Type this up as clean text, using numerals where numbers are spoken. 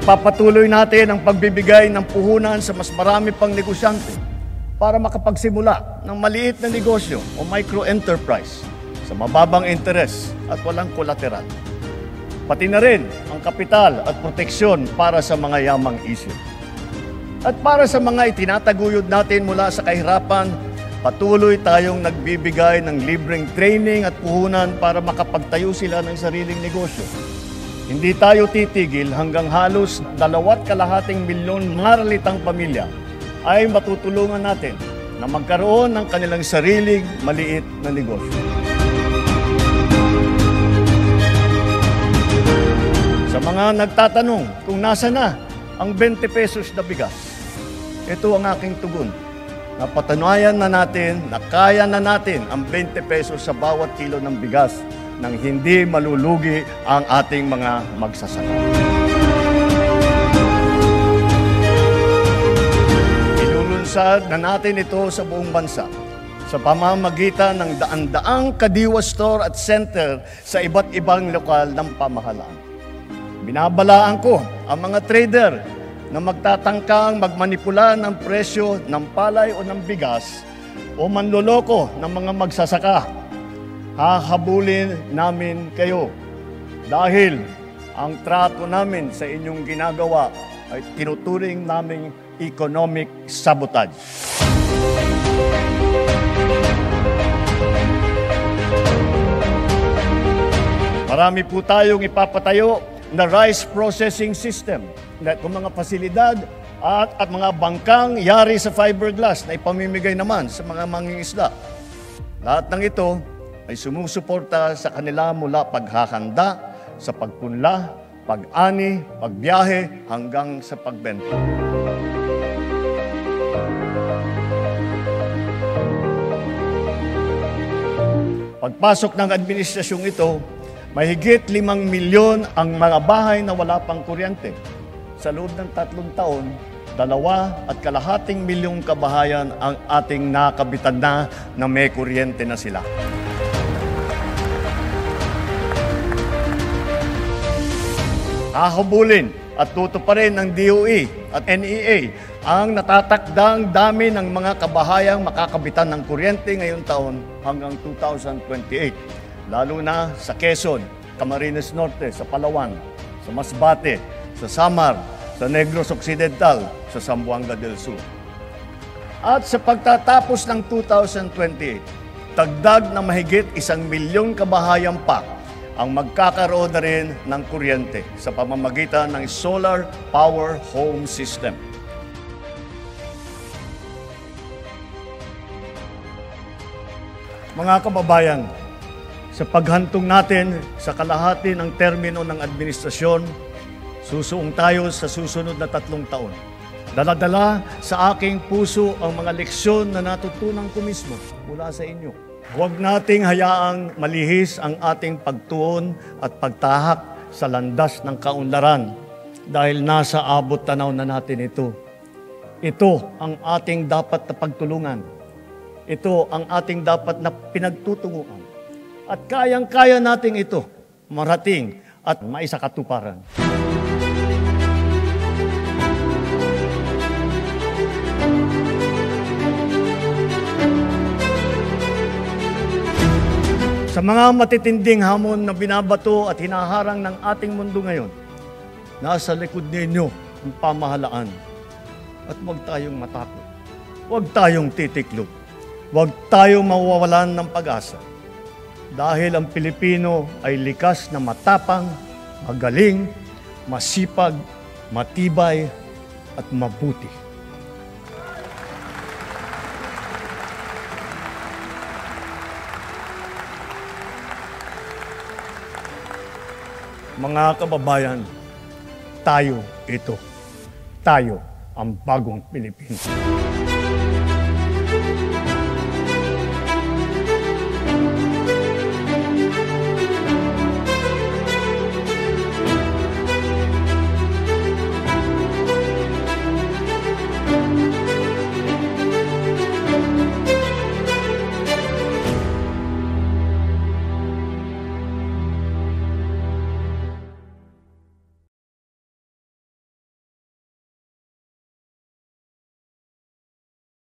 Ipagpapatuloy natin ang pagbibigay ng puhunan sa mas marami pang negosyante para makapagsimula ng maliit na negosyo o micro-enterprise sa mababang interes at walang kolateral. Pati na rin ang kapital at proteksyon para sa mga yamang isip. At para sa mga itinataguyod natin mula sa kahirapan, patuloy tayong nagbibigay ng libreng training at puhunan para makapagtayo sila ng sariling negosyo. Hindi tayo titigil hanggang halos 2.2 milyon maralitang pamilya ay matutulungan natin na magkaroon ng kanilang sariling maliit na negosyo. Sa mga nagtatanong kung nasa na ang 20 pesos na bigas, ito ang aking tugon. Napatunayan na natin na kaya na natin ang 20 pesos sa bawat kilo ng bigas nang hindi malulugi ang ating mga magsasaka. Ilulunsad na natin ito sa buong bansa sa pamamagitan ng daan-daang Kadiwa Store at Center sa iba't ibang lokal ng pamahalaan. Binabalaan ko ang mga trader na magtatangkang magmanipula ng presyo ng palay o ng bigas o manloloko ng mga magsasaka. Hahabulin namin kayo dahil ang trato namin sa inyong ginagawa ay tinuturing naming economic sabotage. Marami po tayong ipapatayo na rice processing system na kung mga pasilidad at mga bangkang yari sa fiberglass na ipamimigay naman sa mga mangingisda. Lahat ng ito ay sumusuporta sa kanila mula paghahanda, sa pagpunla, pag-ani, pagbiyahe, hanggang sa pagbenta. Pagpasok ng administrasyong ito, mahigit 5 milyon ang mga bahay na wala pang kuryente. Sa loob ng 3 taon, 2.2 milyong kabahayan ang ating nakabitan na may kuryente na sila. Hahabulin at tutuparin ng DOE at NEA ang natatakdang dami ng mga kabahayang makakabitan ng kuryente ngayong taon hanggang 2028. Lalo na sa Quezon, Camarines Norte, sa Palawan, sa Masbate, sa Samar, sa Negros Occidental, sa Zamboanga del Sur. At sa pagtatapos ng 2028, dagdag na mahigit 1 milyong kabahayan pa ang magkakaroon na rin ng kuryente sa pamamagitan ng Solar Power Home System. Mga kababayan, sa paghantong natin sa kalahati ng termino ng administrasyon, susuong tayo sa susunod na 3 taon. Dala-dala sa aking puso ang mga leksyon na natutunan ko mismo mula sa inyo. Huwag nating hayaang malihis ang ating pagtuon at pagtahak sa landas ng kaunlaran dahil nasa abot tanaw na natin ito. Ito ang ating dapat na pagtulungan. Ito ang ating dapat na pinagtutunguan. At kayang-kaya nating ito marating at maisakatuparan. Sa mga matitinding hamon na binabato at hinaharang ng ating mundo ngayon, nasa likod ninyo ang pamahalaan. At huwag tayong matakot. Huwag tayong titiklop. Huwag tayong mawawalan ng pag-asa. Dahil ang Pilipino ay likas na matapang, magaling, masipag, matibay, at mabuti. Mga kababayan, tayo ito. Tayo ang bagong Pilipinas.